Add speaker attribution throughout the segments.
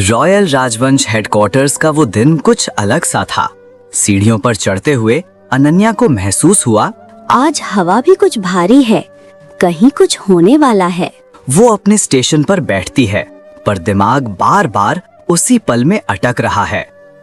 Speaker 1: Royal राजवंश headquarters का वो दिन कुछ अलग सा था। सीढ़ियों पर चढ़ते हुए अनन्या को महसूस हुआ,
Speaker 2: आज हवा भी कुछ भारी है, कहीं कुछ होने वाला है।
Speaker 1: वो अपने स्टेशन पर बैठती है, पर दिमाग बार बार उसी पल में अटक रहा है।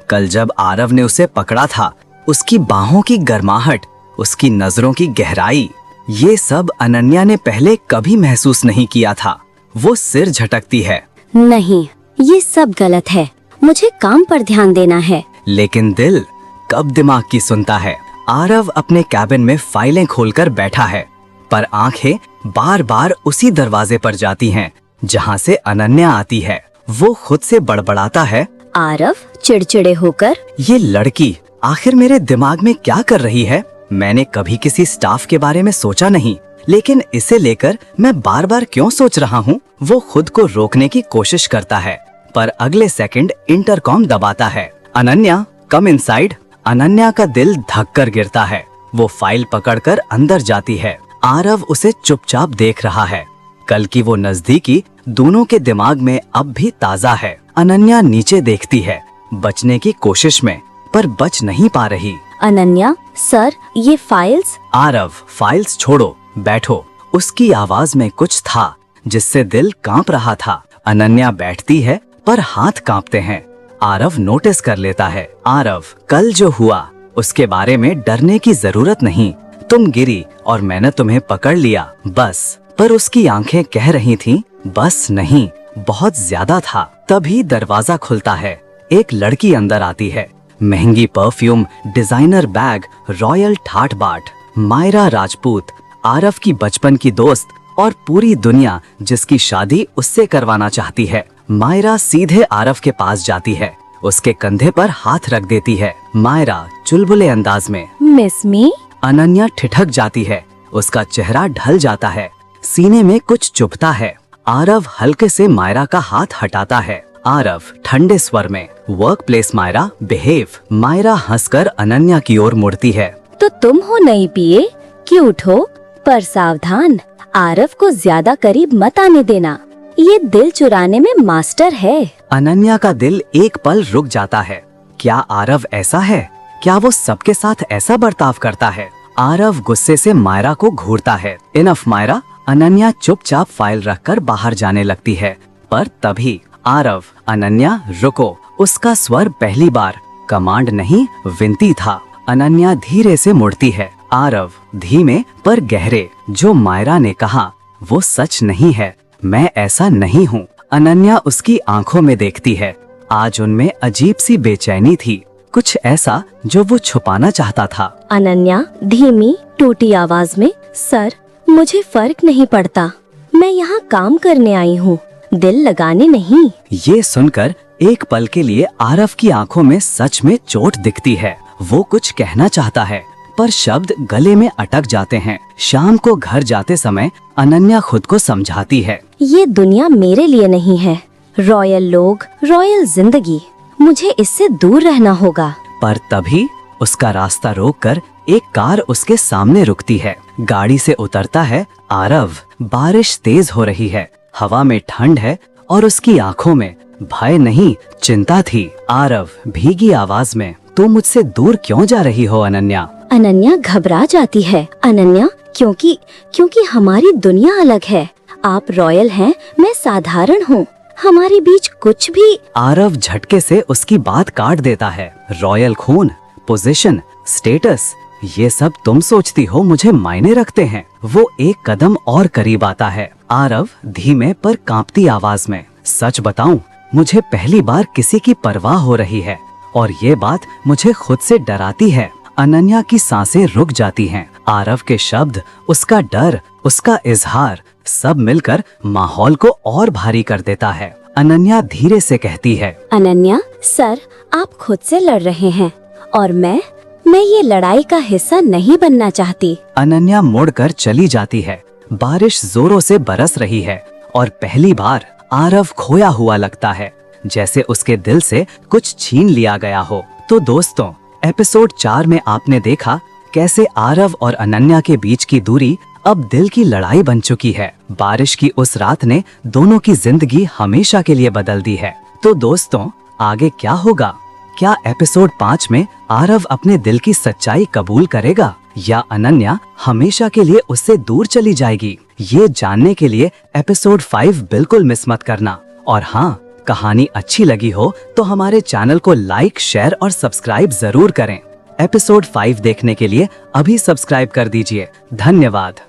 Speaker 1: कल जब आरव ने उसे पकड़ा था, उसकी बाहों की गर्माहट, उसकी नजरों की गहराई, ये सब अनन्या ने पहले कभी महसूस नहीं किया था। वो सिर झटकती है।
Speaker 2: नहीं, ये सब गलत है, मुझे काम पर ध्यान देना है।
Speaker 1: लेकिन दिल कब दिमाग की सुनता है। आरव अपने कैबिन में फाइलें खोलकर बैठा है, पर आंखें बार बार उसी दरवाजे पर जाती हैं, जहां से अनन्या आती है। वो खुद से बड़बड़ाता है,
Speaker 2: आरव चिड़चिड़े होकर,
Speaker 1: ये लड़की आखिर मेरे दिमाग में क्या कर रही है। मैंने कभी किसी स्टाफ के बारे में सोचा नहीं, लेकिन इसे लेकर मैं बार बार क्यों सोच रहा हूँ। वो खुद को रोकने की कोशिश करता है, पर अगले सेकंड इंटरकॉम दबाता है। Ananya, come inside. अनन्या का दिल धक कर गिरता है। वो फाइल पकड़कर अंदर जाती है। आरव उसे चुपचाप देख रहा है। कल की वो नजदीकी दोनों के दिमाग में अब भी ताजा है। अनन्या नीचे देखती है, बचने की कोशिश में, पर बच नहीं पा रही।
Speaker 2: अनन्या, सर, ये फाइल्स।
Speaker 1: आरव, फाइल्स छोड़ो, बैठो। उसकी आवाज में कुछ था जिससे दिल कांप रहा था। अनन्या बैठती है, पर हाथ कांपते हैं। आरव नोटिस कर लेता है। आरव, कल जो हुआ उसके बारे में डरने की जरूरत नहीं। तुम गिरी और मैंने तुम्हें पकड़ लिया, बस। पर उसकी आंखें कह रही थीं, बस नहीं, बहुत ज्यादा था। तभी दरवाजा खुलता है। एक लड़की अंदर आती है। महंगी परफ्यूम, डिजाइनर बैग, रॉयल ठाट बाट। मायरा राजपूत, आरव की बचपन की दोस्त और पूरी दुनिया जिसकी शादी उससे करवाना चाहती है। मायरा सीधे आरव के पास जाती है, उसके कंधे पर हाथ रख देती है। मायरा चुलबुले अंदाज में,
Speaker 2: मिस मी।
Speaker 1: अनन्या ठिठक जाती है। उसका चेहरा ढल जाता है, सीने में कुछ चुभता है। आरव हल्के से मायरा का हाथ हटाता है। आरव ठंडे स्वर में, work place Myra, behave. Myra हंसकर अनन्या की ओर मुड़ती है।
Speaker 2: तो तुम हो नई पिए, क्यूट हो, पर सावधान, आरव को ज्यादा करीब मत आने देना, ये दिल चुराने में मास्टर है।
Speaker 1: अनन्या का दिल एक पल रुक जाता है। क्या आरव ऐसा है? क्या वो सबके साथ ऐसा बर्ताव करता है? आरव गुस्से से मायरा को घूरता है। इनफ मायरा। अनन्या चुपचाप फाइल रखकर बाहर जाने लगती है, पर तभी आरव, अनन्या रुको। उसका स्वर पहली बार कमांड नहीं, विनती था। अनन्या धीरे से मुड़ती है। आरव धीमे पर गहरे, जो मायरा ने कहा वो सच नहीं है, मैं ऐसा नहीं हूँ। अनन्या उसकी आंखों में देखती है। आज उनमें अजीब सी बेचैनी थी, कुछ ऐसा जो वो छुपाना चाहता था।
Speaker 2: अनन्या धीमी टूटी आवाज में, सर, मुझे फर्क नहीं पड़ता, मैं यहाँ काम करने आई हूँ, दिल लगाने नहीं।
Speaker 1: ये सुनकर एक पल के लिए आरव की आंखों में सच में चोट दिखती है। वो कुछ कहना चाहता है, पर शब्द गले में अटक जाते हैं। शाम को घर जाते समय अनन्या खुद को समझाती है,
Speaker 2: ये दुनिया मेरे लिए नहीं है। रॉयल लोग, रॉयल जिंदगी, मुझे इससे दूर रहना होगा।
Speaker 1: पर तभी उसका रास्ता रोककर एक कार उसके सामने रुकती है। गाड़ी से उतरता है आरव। बारिश तेज हो रही है, हवा में ठंड है और उसकी आंखों में भय नहीं, चिंता थी। आरव भीगी आवाज में, तुम मुझसे दूर क्यों जा रही हो अनन्या?
Speaker 2: अनन्या घबरा जाती है। अनन्या, क्योंकि हमारी दुनिया अलग है। आप रॉयल हैं, मैं साधारण हूँ, हमारे बीच कुछ भी।
Speaker 1: आरव झटके से उसकी बात काट देता है। रॉयल खून, पोजीशन, स्टेटस, ये सब तुम सोचती हो मुझे मायने रखते हैं। वो एक कदम और करीब आता है। आरव धीमे पर कांपती आवाज में, सच बताऊं, मुझे पहली बार किसी की परवाह हो रही है और ये बात मुझे खुद से डराती है। अनन्या की सांसें रुक जाती हैं। आरव के शब्द, उसका डर, उसका इजहार, सब मिलकर माहौल को और भारी कर देता है। अनन्या धीरे से कहती है,
Speaker 2: अनन्या, सर, आप खुद से लड़ रहे हैं और मैं ये लड़ाई का हिस्सा नहीं बनना चाहती।
Speaker 1: अनन्या मुड़कर चली जाती है। बारिश जोरों से बरस रही है और पहली बार आरव खोया हुआ लगता है, जैसे उसके दिल से कुछ छीन लिया गया हो। तो दोस्तों, एपिसोड 4 में आपने देखा कैसे आरव और अनन्या के बीच की दूरी अब दिल की लड़ाई बन चुकी है। बारिश की उस रात ने दोनों की जिंदगी हमेशा के लिए बदल दी है। तो दोस्तों, आगे क्या होगा? क्या एपिसोड 5 में आरव अपने दिल की सच्चाई कबूल करेगा या अनन्या हमेशा के लिए उससे दूर चली जाएगी? ये जानने के लिए एपिसोड 5 बिल्कुल मिस मत करना। और हाँ, कहानी अच्छी लगी हो तो हमारे चैनल को लाइक, शेयर और सब्सक्राइब जरूर करें। एपिसोड 5 देखने के लिए अभी सब्सक्राइब कर दीजिए। धन्यवाद।